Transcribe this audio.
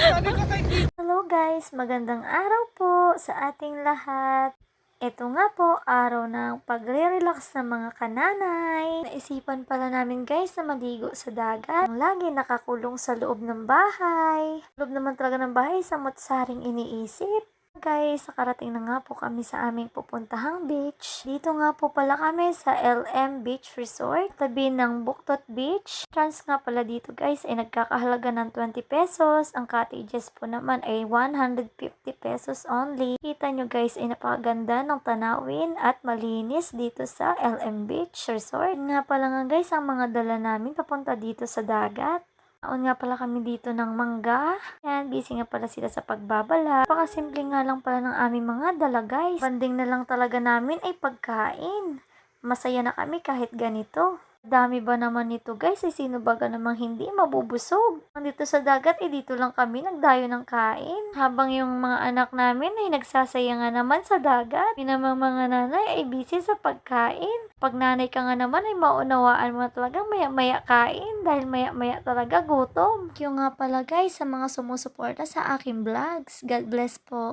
Hello guys, magandang araw po sa ating lahat. Ito nga po, araw ng pagre-relax ng mga kananay. Naisipan pala namin guys na maligo sa dagat. Ang lagi nakakulong sa loob ng bahay. Loob naman talaga ng bahay, samot-saring iniisip. Guys, nakarating na nga po kami sa aming pupuntahang beach. Dito nga po pala kami sa LM Beach Resort, tabi ng Buktot Beach. Trans nga pala dito guys ay nagkakahalaga ng 20 pesos. Ang cottages po naman ay 150 pesos only. Kita nyo guys ay napakaganda ng tanawin at malinis dito sa LM Beach Resort. Nga pala nga guys ang mga dala namin papunta dito sa dagat. Taon nga pala kami dito ng mangga. Yan, busy nga pala sila sa pagbabala. Simple nga lang pala ng aming mga dala guys. Banding na lang talaga namin ay pagkain. Masaya na kami kahit ganito. Dami ba naman nito guys, sino ba namang hindi mabubusog? Dito sa dagat, dito lang kami nagdayo ng kain. Habang yung mga anak namin ay nagsasaya nga naman sa dagat. Yung namang mga nanay ay busy sa pagkain. Pag nanay ka nga naman ay maunawaan mo na talagang maya-maya kain dahil maya-maya talaga gutom. Thank you nga pala guys sa mga sumusuporta sa aking vlogs. God bless po.